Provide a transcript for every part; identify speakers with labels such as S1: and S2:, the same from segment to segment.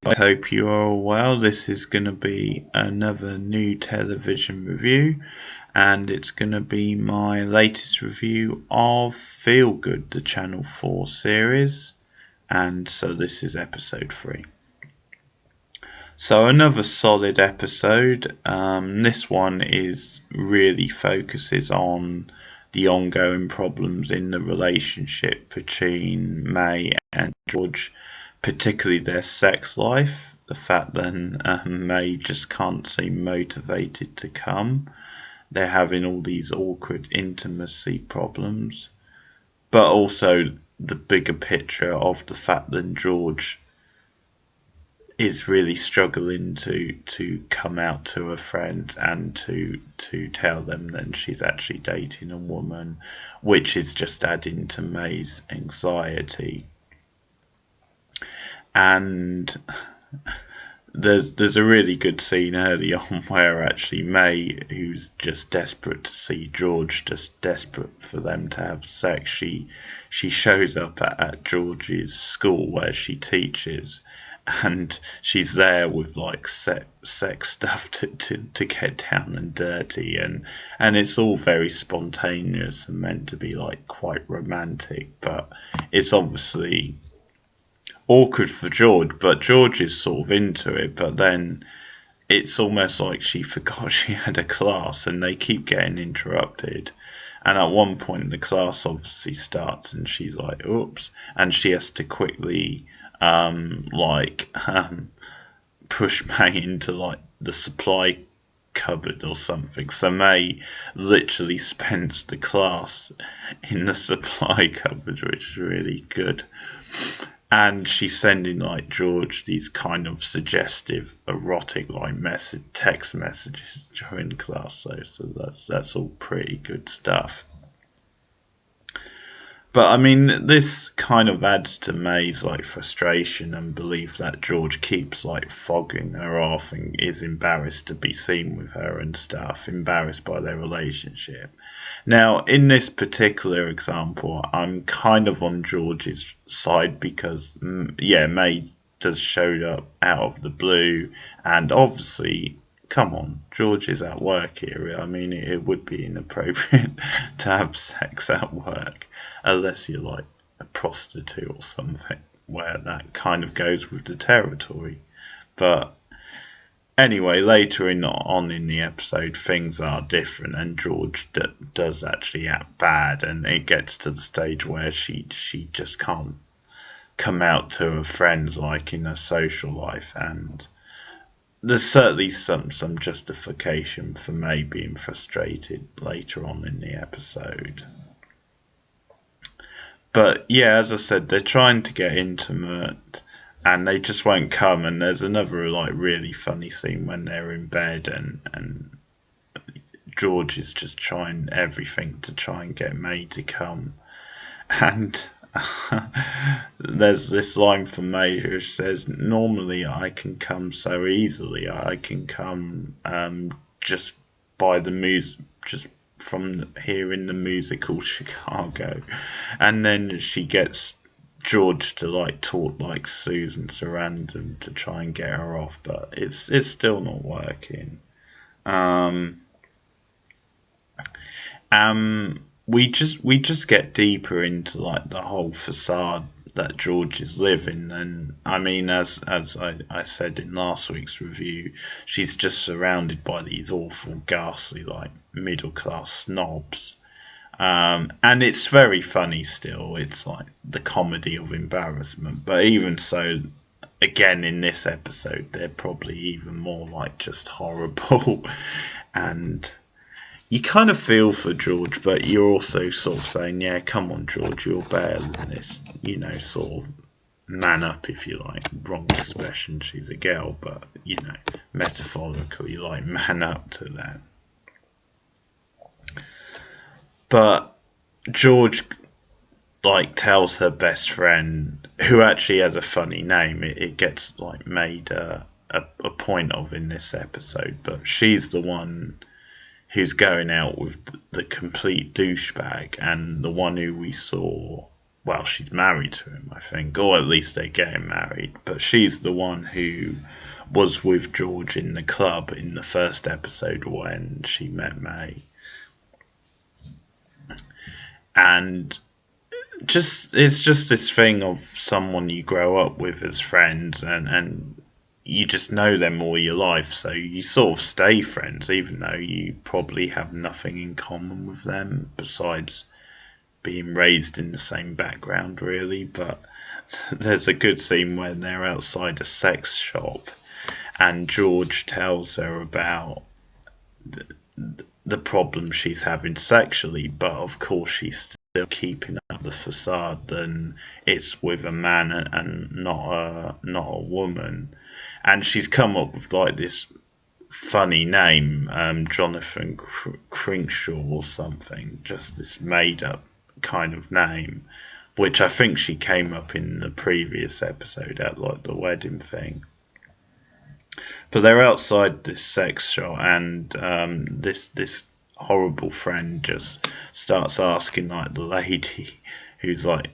S1: I hope you are all well. This is going to be another new television review, and it's going to be my latest review of Feel Good, the Channel 4 series, and so this is episode 3. So another solid episode. This one really focuses on the ongoing problems in the relationship between May and George, particularly their sex life. The fact that May just can't seem motivated to come. They're having all these awkward intimacy problems. But also the bigger picture of the fact that George is really struggling to come out to her friends and to tell them that she's actually dating a woman, which is just adding to May's anxiety. And there's a really good scene early on where actually May, who's just desperate to see George, just desperate for them to have sex, she shows up at George's school where she teaches, and she's there with like sex stuff to get down and dirty, and it's all very spontaneous and meant to be like quite romantic, but it's obviously awkward for George, but George is sort of into it, but then it's almost like she forgot she had a class and they keep getting interrupted. And at one point the class obviously starts and she's like, oops, and she has to quickly push May into like the supply cupboard or something. So May literally spends the class in the supply cupboard, which is really good. And she's sending like George these kind of suggestive, erotic like text messages during class. So that's all pretty good stuff. But I mean, this kind of adds to May's like frustration and belief that George keeps like fogging her off and is embarrassed to be seen with her and stuff, embarrassed by their relationship. Now, in this particular example, I'm kind of on George's side because, May just showed up out of the blue, and obviously, come on, George is at work here. I mean, it would be inappropriate to have sex at work, unless you're like a prostitute or something, where that kind of goes with the territory. But anyway, later on in the episode, things are different, and George does actually act bad, and it gets to the stage where she just can't come out to her friends like in her social life, and there's certainly some justification for May being frustrated later on in the episode. But yeah, as I said, they're trying to get intimate and they just won't come, and there's another like really funny scene when they're in bed and George is just trying everything to try and get May to come, and there's this line from May which says, normally I can come so easily, I can come just by the just from hearing the musical Chicago, and then she gets George to like talk like Susan Sarandon to try and get her off, but it's still not working. We just get deeper into like the whole facade that George is living, and I mean, as I said in last week's review, she's just surrounded by these awful, ghastly, like middle class snobs, and it's very funny still. It's like the comedy of embarrassment, but even so, again in this episode, they're probably even more like just horrible, and you kind of feel for George, but you're also sort of saying, yeah, come on, George, you're better than this, sort of man up, if you like. Wrong expression, she's a girl, but, metaphorically, like, man up to that. But George, like, tells her best friend, who actually has a funny name, it gets, like, made a point of in this episode, but she's the one who's going out with the complete douchebag and the one who we saw well, she's married to him, I think, or at least they're getting married. But she's the one who was with George in the club in the first episode when she met May. And it's just this thing of someone you grow up with as friends, and you just know them all your life, so you sort of stay friends even though you probably have nothing in common with them besides being raised in the same background, really. But there's a good scene when they're outside a sex shop and George tells her about the problem she's having sexually, but of course she's still keeping up the facade and it's with a man and not a woman. And she's come up with like this funny name, Jonathan Cringshaw or something, just this made up kind of name, which I think she came up in the previous episode at like the wedding thing. But they're outside this sex shop, and this horrible friend just starts asking like the lady who's like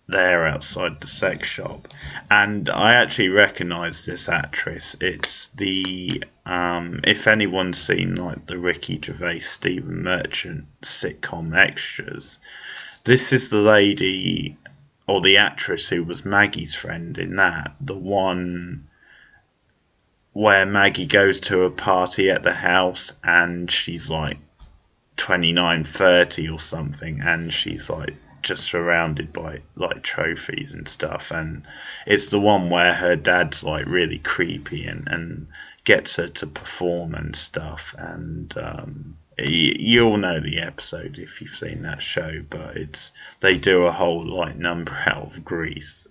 S1: there outside the sex shop, and I actually recognise this actress. It's the if anyone's seen like the Ricky Gervais Stephen Merchant sitcom Extras, this is the lady or the actress who was Maggie's friend in that, the one where Maggie goes to a party at the house and she's like 29, 30 or something, and she's like just surrounded by like trophies and stuff, and it's the one where her dad's like really creepy and gets her to perform and stuff, and you'll know the episode if you've seen that show, but they do a whole like number out of Grease.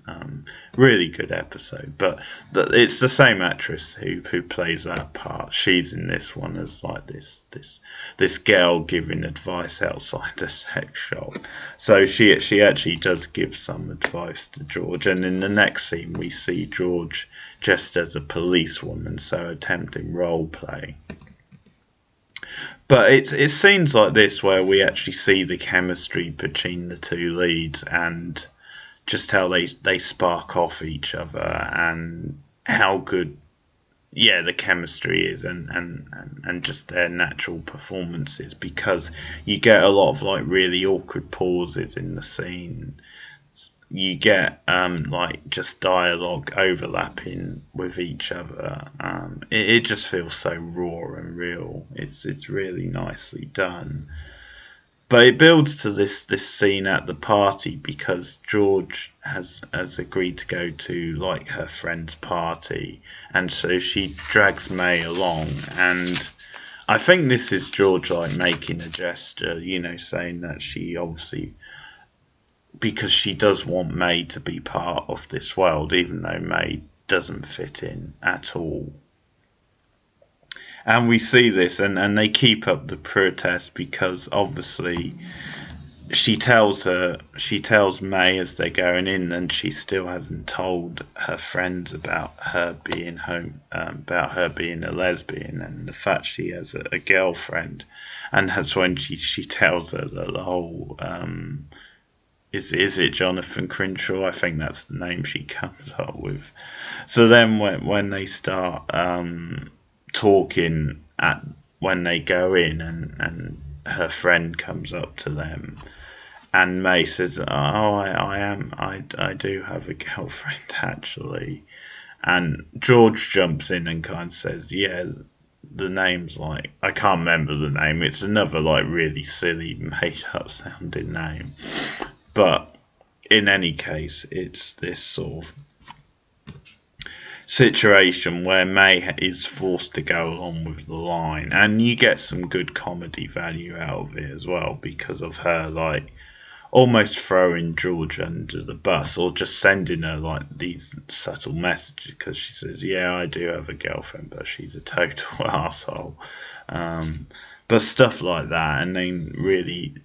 S1: Really good episode, but it's the same actress who plays that part. She's in this one as like this girl giving advice outside the sex shop. So she actually does give some advice to George, and in the next scene we see George just as a policewoman, so attempting role play. But it's scenes like this where we actually see the chemistry between the two leads and just how they spark off each other and how good the chemistry is and just their natural performances, because you get a lot of like really awkward pauses in the scene. You get like just dialogue overlapping with each other. It just feels so raw and real. It's really nicely done. But it builds to this scene at the party because George has agreed to go to like her friend's party, and so she drags May along, and I think this is George like making a gesture, saying that she obviously, because she does want May to be part of this world, even though May doesn't fit in at all. And we see this, and they keep up the protest because obviously she tells May as they're going in, and she still hasn't told her friends about her being about her being a lesbian and the fact she has a girlfriend. And that's when she tells her that the whole is it Jonathan Cringshaw? I think that's the name she comes up with. So then when they start talking when they go in, and her friend comes up to them, and May says, I do have a girlfriend actually, and George jumps in and kind of says, the name's like, I can't remember the name, it's another like really silly made up sounding name, but in any case it's this sort of situation where May is forced to go along with the line, and you get some good comedy value out of it as well because of her like almost throwing George under the bus, or just sending her like these subtle messages, because she says, I do have a girlfriend, but she's a total asshole, but stuff like that, and then really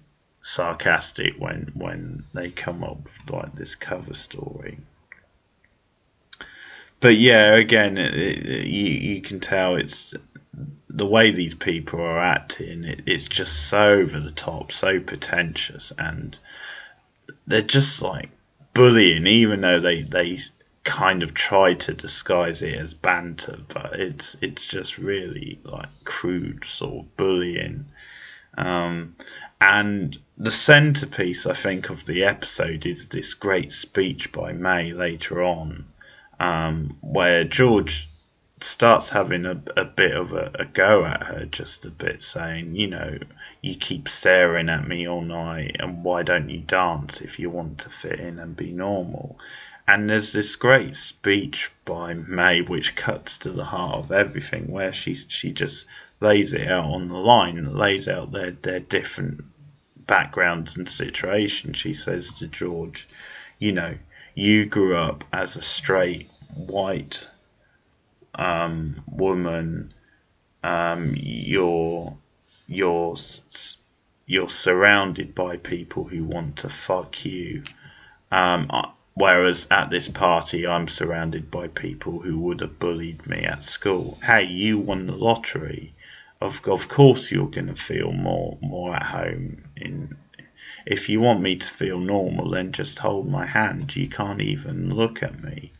S1: sarcastic when they come up with like this cover story. But again, you can tell it's the way these people are acting. It's just so over the top, so pretentious, and they're just like bullying, even though they kind of try to disguise it as banter, but it's just really like crude sort of bullying. Um, and the centerpiece, I think, of the episode is this great speech by May later on, where George starts having a bit of a go at her, just a bit, saying, you keep staring at me all night, and why don't you dance if you want to fit in and be normal? And there's this great speech by May which cuts to the heart of everything, where she just lays it out on the line, lays out their different backgrounds and situations. She says to George, you grew up as a straight white woman. You're surrounded by people who want to fuck you. Whereas at this party, I'm surrounded by people who would have bullied me at school. Hey, you won the lottery. Of course, you're going to feel more at home. If you want me to feel normal, then just hold my hand. You can't even look at me.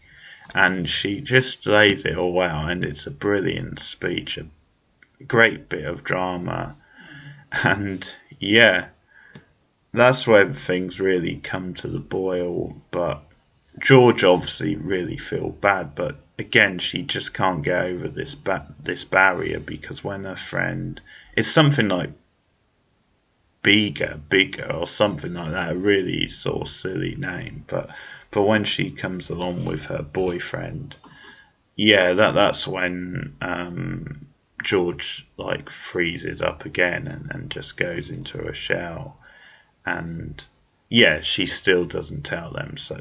S1: And she just lays it all out, and it's a brilliant speech, a great bit of drama. And yeah, that's where things really come to the boil. But George obviously really feels bad, but again, she just can't get over this barrier, because when her friend, it's something like bigger or something like that, a really sort of silly name, but when she comes along with her boyfriend, yeah, that's when George like freezes up again and just goes into a shell. And yeah, she still doesn't tell them. So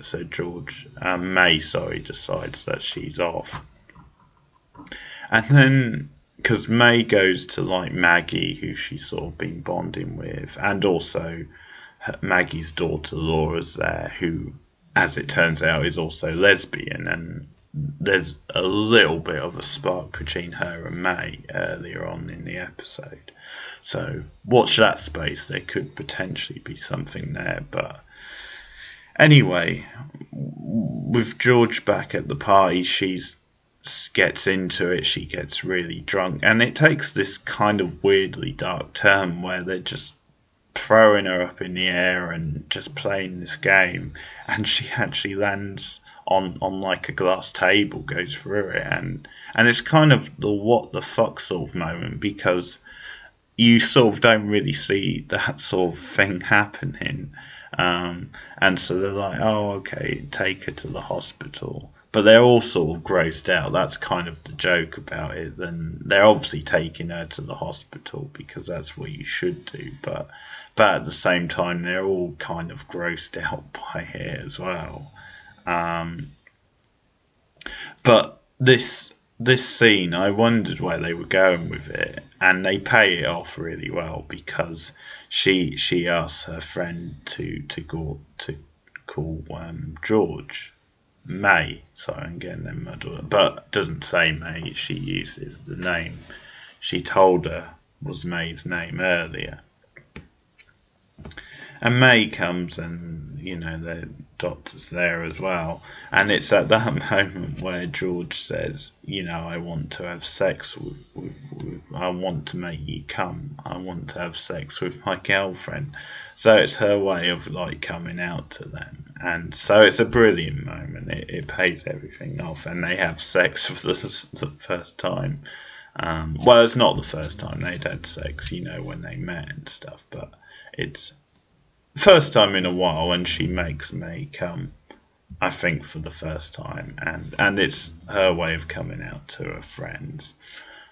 S1: May decides that she's off. And then, because May goes to like Maggie, who she's sort of been bonding with, and also Maggie's daughter Laura's there, who, as it turns out, is also lesbian. And there's a little bit of a spark between her and May earlier on in the episode. So watch that space. There could potentially be something there. But anyway, with George back at the party, she gets into it. She gets really drunk, and it takes this kind of weirdly dark turn where they're just throwing her up in the air and just playing this game, and she actually lands on like a glass table, goes through it, and it's kind of the what the fuck sort of moment, because you sort of don't really see that sort of thing happening. And so they're like, oh, okay, take her to the hospital. But they're all sort of grossed out. That's kind of the joke about it. Then they're obviously taking her to the hospital because that's what you should do. But at the same time, they're all kind of grossed out by it as well. But this scene, I wondered where they were going with it, and they pay it off really well, because she asks her friend to call George May. Sorry, I'm getting them muddled, but doesn't say May. She uses the name she told her was May's name earlier. And May comes, and the doctor's there as well, and it's at that moment where George says, I want to have sex with I want to make you come, I want to have sex with my girlfriend. So it's her way of like coming out to them, and so it's a brilliant moment. It pays everything off, and they have sex for the first time. Well, it's not the first time they'd had sex, when they met and stuff, but it's first time in a while, and she makes May come, I think, for the first time, and it's her way of coming out to her friends.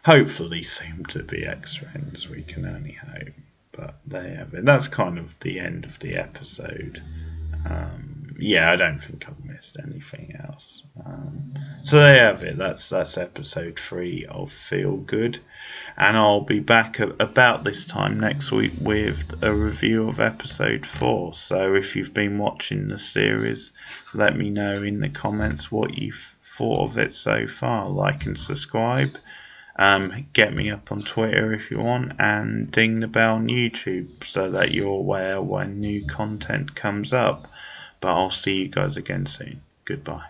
S1: Hopefully soon to be ex-friends, we can only hope. But there you have it. That's kind of the end of the episode. Yeah, I don't think I've missed anything else. So there you have it. That's episode 3 of Feel Good. And I'll be back about this time next week with a review of episode 4. So if you've been watching the series, let me know in the comments what you've thought of it so far. Like and subscribe. Get me up on Twitter if you want, and ding the bell on YouTube so that you're aware when new content comes up. But I'll see you guys again soon. Goodbye.